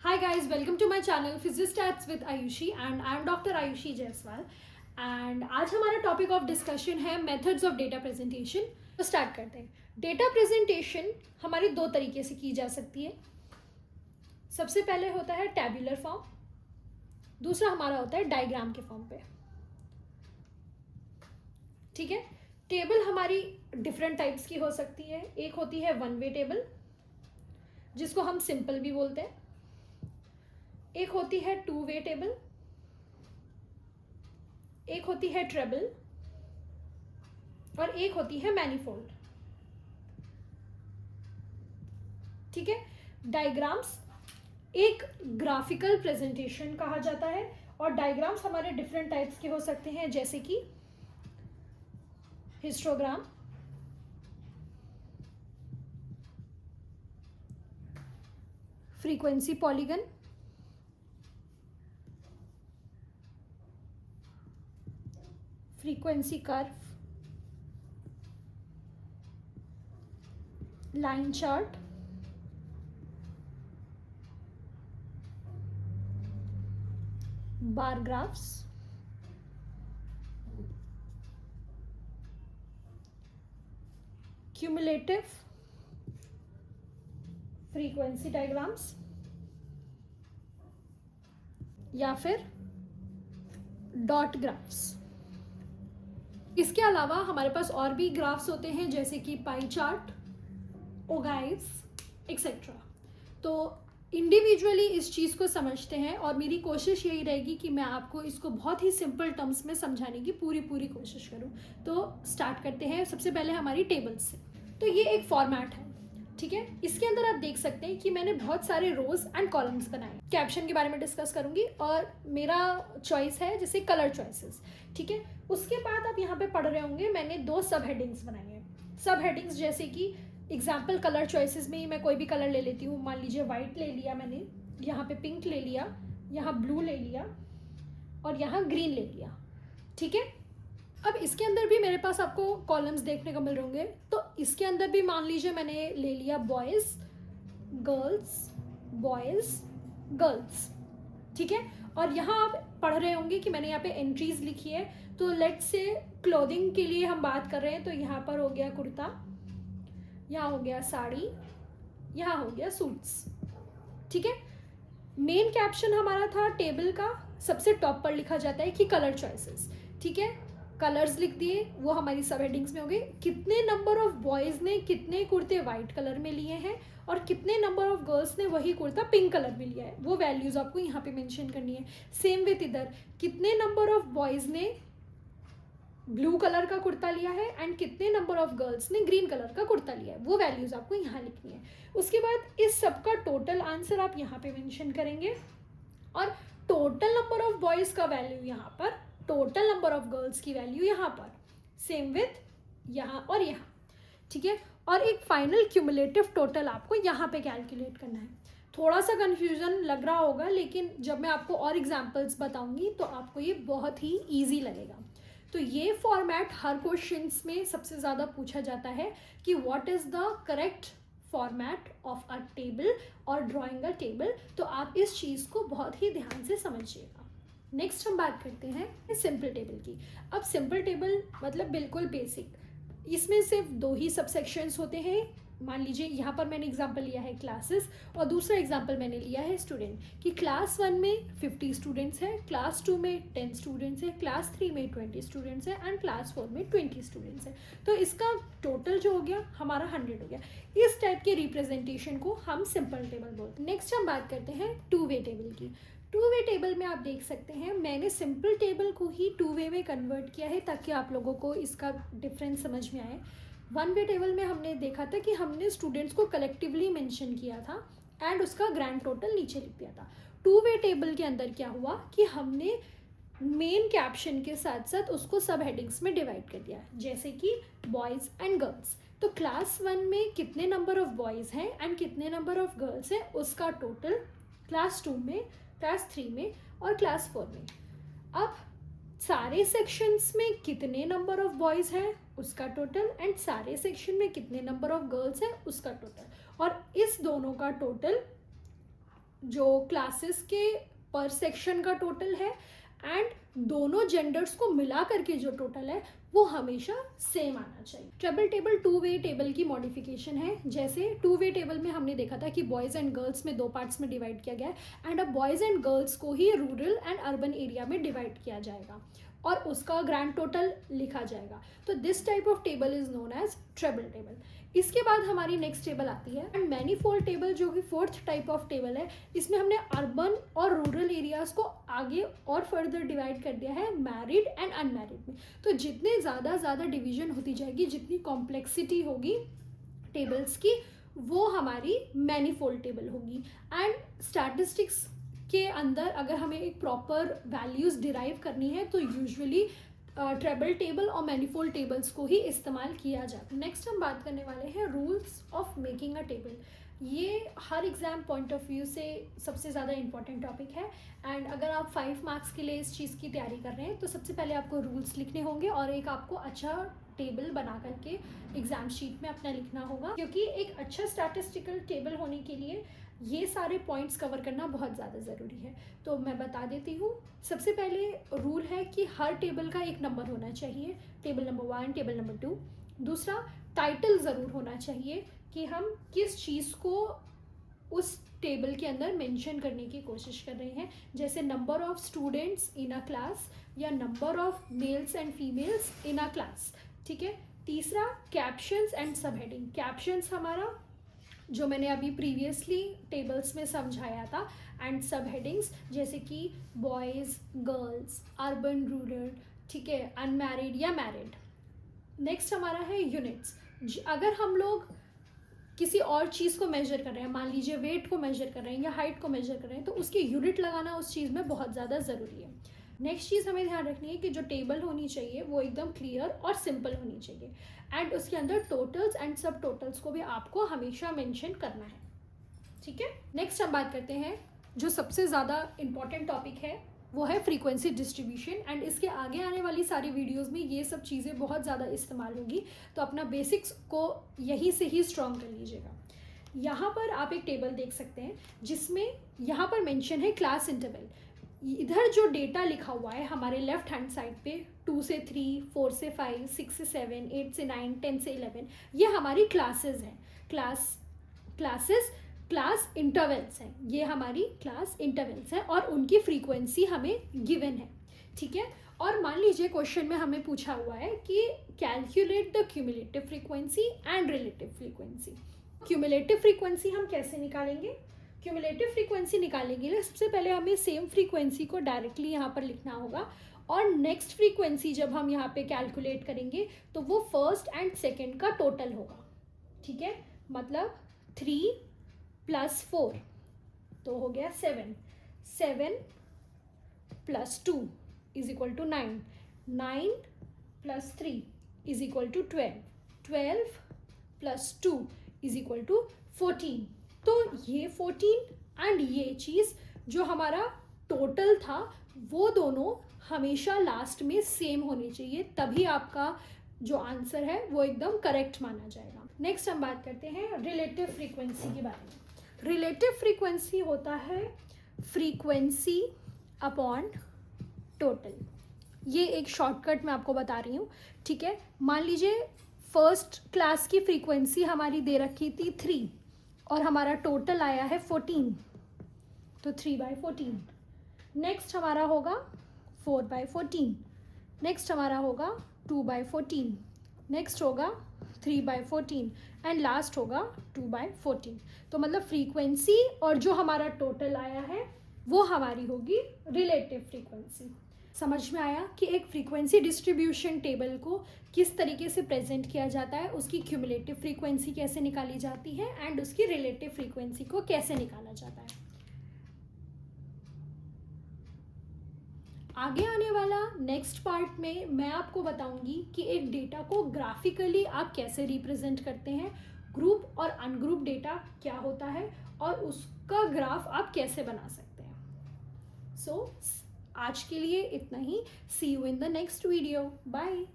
Hi guys, welcome to my channel Physiostats with Ayushi and I am Dr. Ayushi Jaiswal and आज हमारा topic of discussion है methods of data presentation. तो start करते हैं। Data presentation हमारी दो तरीके से की जा सकती है। सबसे पहले होता है टैब्यूलर फॉर्म, दूसरा हमारा होता है डायग्राम के फॉर्म पे। ठीक है, टेबल हमारी डिफरेंट टाइप्स की हो सकती है। एक होती है वन वे टेबल जिसको हम सिंपल भी बोलते हैं, एक होती है टू वे टेबल, एक होती है ट्रेबल और एक होती है मैनीफोल्ड। ठीक है, डायग्राम्स एक ग्राफिकल प्रेजेंटेशन कहा जाता है और डायग्राम्स हमारे डिफरेंट टाइप्स के हो सकते हैं जैसे कि histogram, frequency polygon, frequency curve, line chart, बार ग्राफ्स, क्यूमुलेटिव फ्रीक्वेंसी डायग्राम्स या फिर डॉट ग्राफ्स। इसके अलावा हमारे पास और भी ग्राफ्स होते हैं जैसे कि पाई चार्ट, ओगाइव्स एक्सेट्रा। तो इंडिविजुअली इस चीज़ को समझते हैं और मेरी कोशिश यही रहेगी कि मैं आपको इसको बहुत ही सिंपल टर्म्स में समझाने की पूरी कोशिश करूं। तो स्टार्ट करते हैं सबसे पहले हमारी टेबल से। तो ये एक फॉर्मेट है, ठीक है। इसके अंदर आप देख सकते हैं कि मैंने बहुत सारे रोज एंड कॉलम्स बनाए। कैप्शन के बारे में डिस्कस करूंगी और मेरा चॉइस है जैसे कलर चॉइसेस, ठीक है। उसके बाद आप यहाँ पे पढ़ रहे होंगे मैंने दो सब हेडिंग्स बनाई हैं। सब हेडिंग्स जैसे कि एग्जाम्पल कलर चॉइसेस में ही मैं कोई भी कलर ले लेती हूँ। मान लीजिए वाइट ले लिया मैंने, यहाँ पे पिंक ले लिया, यहाँ ब्लू ले लिया और यहाँ ग्रीन ले लिया, ठीक है। अब इसके अंदर भी मेरे पास आपको कॉलम्स देखने को मिल रहे होंगे। तो इसके अंदर भी मान लीजिए मैंने ले लिया बॉयज़ गर्ल्स, बॉयज़ गर्ल्स, ठीक है। और यहाँ आप पढ़ रहे होंगे कि मैंने यहाँ पे एंट्रीज लिखी है। तो लेट्स से क्लोथिंग के लिए हम बात कर रहे हैं तो यहाँ पर हो गया कुर्ता, यहाँ हो गया साड़ी, यहाँ हो गया सूट्स, ठीक है। मेन कैप्शन हमारा था टेबल का, सबसे टॉप पर लिखा जाता है कि कलर चॉइसेस, ठीक है। कलर्स लिख दिए, वो हमारी सब हेडिंग्स में हो गई। कितने नंबर ऑफ बॉयज़ ने कितने कुर्ते वाइट कलर में लिए हैं और कितने नंबर ऑफ गर्ल्स ने वही कुर्ता पिंक कलर में लिया है, वो वैल्यूज़ आपको यहाँ पे मेंशन करनी है। सेम विथ इधर, कितने नंबर ऑफ बॉयज़ ने ब्लू कलर का कुर्ता लिया है एंड कितने नंबर ऑफ गर्ल्स ने ग्रीन कलर का कुर्ता लिया है, वो वैल्यूज आपको यहाँ लिखनी है। उसके बाद इस सब का टोटल आंसर आप यहाँ पे मेंशन करेंगे और टोटल नंबर ऑफ बॉयज का वैल्यू यहाँ पर, टोटल नंबर ऑफ गर्ल्स की वैल्यू यहाँ पर, सेम विथ यहाँ और यहाँ, ठीक है। और एक फाइनल क्यूमुलेटिव टोटल आपको यहाँ पे कैलकुलेट करना है। थोड़ा सा कन्फ्यूजन लग रहा होगा लेकिन जब मैं आपको और एग्जाम्पल्स बताऊंगी तो आपको ये बहुत ही ईजी लगेगा। तो ये फॉर्मेट हर क्वेश्चंस में सबसे ज़्यादा पूछा जाता है कि what is the correct format of a table और ड्राइंग अ टेबल। तो आप इस चीज़ को बहुत ही ध्यान से समझिएगा। नेक्स्ट हम बात करते हैं सिंपल टेबल की। अब सिंपल टेबल मतलब बिल्कुल बेसिक, इसमें सिर्फ दो ही सबसेक्शंस होते हैं। मान लीजिए यहाँ पर मैंने एग्जांपल लिया है क्लासेस और दूसरा एग्जांपल मैंने लिया है स्टूडेंट, कि क्लास 1 में 50 स्टूडेंट्स हैं, क्लास 2 में 10 स्टूडेंट्स हैं, क्लास 3 में 20 स्टूडेंट्स हैं एंड क्लास 4 में 20 स्टूडेंट्स हैं। तो इसका टोटल जो हो गया हमारा 100 हो गया। इस टाइप के रिप्रेजेंटेशन को हम सिंपल टेबल बोलते हैं। नेक्स्ट हम बात करते हैं टू वे टेबल की। टू वे टेबल में आप देख सकते हैं मैंने सिंपल टेबल को ही टू वे में कन्वर्ट किया है ताकि आप लोगों को इसका डिफरेंस समझ में आए। वन वे टेबल में हमने देखा था कि हमने स्टूडेंट्स को कलेक्टिवली मेंशन किया था एंड उसका ग्रैंड टोटल नीचे लिख दिया था। टू वे टेबल के अंदर क्या हुआ कि हमने मेन कैप्शन के साथ साथ उसको सब हेडिंग्स में डिवाइड कर दिया, जैसे कि बॉयज़ एंड गर्ल्स। तो क्लास 1 में कितने नंबर ऑफ बॉयज़ हैं एंड कितने नंबर ऑफ गर्ल्स हैं उसका टोटल, क्लास 2 में, क्लास 3 में और क्लास 4 में। अब सारे सेक्शंस में कितने नंबर ऑफ बॉयज़ हैं उसका टोटल एंड सारे सेक्शन में कितने नंबर ऑफ गर्ल्स हैं उसका टोटल, और इस दोनों का टोटल जो क्लासेस के पर सेक्शन का टोटल है एंड दोनों जेंडर्स को मिला करके जो टोटल है वो हमेशा सेम आना चाहिए। Triple table two way table की मॉडिफिकेशन है। जैसे टू वे टेबल में हमने देखा था कि बॉयज़ एंड गर्ल्स में 2 पार्ट्स में डिवाइड किया गया है एंड अब बॉयज़ एंड गर्ल्स को ही रूरल एंड अर्बन एरिया में डिवाइड किया जाएगा और उसका ग्रैंड टोटल लिखा जाएगा। तो this type of table is known as triple table. इसके बाद हमारी नेक्स्ट टेबल आती है एंड मैनीफोल्ड टेबल, जो कि 4th टाइप ऑफ टेबल है। इसमें हमने अर्बन और रूरल एरियाज को आगे और फर्दर डिवाइड कर दिया है मैरिड एंड अनमैरिड में। तो जितने ज़्यादा डिवीजन होती जाएगी, जितनी कॉम्प्लेक्सिटी होगी टेबल्स की, वो हमारी मैनीफोल्ड टेबल होगी। एंड स्टैटिस्टिक्स के अंदर अगर हमें एक प्रॉपर वैल्यूज़ डिराइव करनी है तो यूजुअली ट्रिपल टेबल और मैनीफोल्ड टेबल्स को ही इस्तेमाल किया जाता है। नेक्स्ट हम बात करने वाले हैं rules of making a table. ये हर एग्ज़ाम पॉइंट ऑफ व्यू से सबसे ज़्यादा इंपॉर्टेंट टॉपिक है एंड अगर आप 5 मार्क्स के लिए इस चीज़ की तैयारी कर रहे हैं तो सबसे पहले आपको रूल्स लिखने होंगे और एक आपको अच्छा टेबल बना करके एग्ज़ाम शीट में अपना लिखना होगा, क्योंकि एक अच्छा स्टैटिस्टिकल टेबल होने के लिए ये सारे पॉइंट्स कवर करना बहुत ज़्यादा ज़रूरी है। तो मैं बता देती हूँ। सबसे पहले रूल है कि हर टेबल का एक नंबर होना चाहिए, टेबल नंबर 1, टेबल नंबर 2। दूसरा, टाइटल ज़रूर होना चाहिए कि हम किस चीज़ को उस टेबल के अंदर मेंशन करने की कोशिश कर रहे हैं, जैसे number of students in a class या number of males and females in a class. ठीक है। तीसरा, captions and sub heading. Captions हमारा जो मैंने अभी प्रीवियसली टेबल्स में समझाया था एंड सब हेडिंग्स जैसे कि बॉयज़, गर्ल्स, अर्बन, रूरल, ठीक है, अनमैरिड या मैरिड। नेक्स्ट हमारा है यूनिट्स। अगर हम लोग किसी और चीज़ को मेजर कर रहे हैं, मान लीजिए वेट को मेजर कर रहे हैं या हाइट को मेजर कर रहे हैं, तो उसकी यूनिट लगाना उस चीज़ में बहुत ज़्यादा ज़रूरी है। नेक्स्ट चीज़ हमें ध्यान रखनी है कि जो टेबल होनी चाहिए वो एकदम क्लियर और सिंपल होनी चाहिए एंड उसके अंदर टोटल्स एंड सब टोटल्स को भी आपको हमेशा मेंशन करना है। ठीक है। नेक्स्ट हम बात करते हैं जो सबसे ज़्यादा इम्पॉर्टेंट टॉपिक है, वो है फ्रीक्वेंसी डिस्ट्रीब्यूशन एंड इसके आगे आने वाली सारी वीडियोस में ये सब चीज़ें बहुत ज़्यादा इस्तेमाल होगी, तो अपना बेसिक्स को यहीं से ही स्ट्रॉन्ग कर लीजिएगा। यहाँ पर आप एक टेबल देख सकते हैं जिसमें यहाँ पर मेंशन है क्लास इंटरवल। इधर जो डेटा लिखा हुआ है हमारे लेफ्ट हैंड साइड पे 2 से 3, 4 से 5, 6 से 7, 8 से 9, 10 से 11, ये हमारी क्लासेस हैं। क्लास इंटरवल्स हैं, ये हमारी क्लास इंटरवल्स हैं और उनकी फ्रीक्वेंसी हमें गिवन है। ठीक है। और मान लीजिए क्वेश्चन में हमें पूछा हुआ है कि calculate the cumulative frequency and relative frequency. Cumulative frequency हम कैसे निकालेंगे? क्यूमुलेटिव फ्रीक्वेंसी निकालने के लिए सबसे पहले हमें सेम फ्रीक्वेंसी को डायरेक्टली यहाँ पर लिखना होगा और नेक्स्ट फ्रीक्वेंसी जब हम यहाँ पे कैलकुलेट करेंगे तो वो फर्स्ट एंड सेकेंड का टोटल होगा। ठीक है। मतलब 3 + 4 तो हो गया 7, 7 + 2 = 9, 9 + 3 = 12, 12 + 2 = 14। तो ये 14 एंड ये चीज़ जो हमारा टोटल था वो दोनों हमेशा लास्ट में सेम होनी चाहिए, तभी आपका जो आंसर है वो एकदम करेक्ट माना जाएगा। नेक्स्ट हम बात करते हैं रिलेटिव फ्रीक्वेंसी के बारे में। रिलेटिव फ्रीक्वेंसी होता है फ्रीक्वेंसी अपॉन टोटल। ये एक शॉर्टकट मैं आपको बता रही हूँ। ठीक है। मान लीजिए फर्स्ट क्लास की फ्रीक्वेंसी हमारी दे रखी थी 3 और हमारा टोटल आया है 14, तो 3/14। नेक्स्ट हमारा होगा 4/14, नेक्स्ट हमारा होगा 2/14, नेक्स्ट होगा 3/14 एंड लास्ट होगा 2/14। तो मतलब फ्रीक्वेंसी और जो हमारा टोटल आया है वो हमारी होगी रिलेटिव फ्रीक्वेंसी। समझ में आया कि एक फ्रीक्वेंसी डिस्ट्रीब्यूशन टेबल को किस तरीके से प्रेजेंट किया जाता है, उसकी क्यूमुलेटिव फ्रीक्वेंसी कैसे निकाली जाती है एंड उसकी रिलेटिव फ्रीक्वेंसी को कैसे निकाला जाता है। आगे आने वाला नेक्स्ट पार्ट में मैं आपको बताऊंगी कि एक डेटा को ग्राफिकली आप कैसे रिप्रेजेंट करते हैं, ग्रुप और अनग्रुप डेटा क्या होता है और उसका ग्राफ आप कैसे बना सकते हैं। सो आज के लिए इतना ही। See you in the next video. Bye.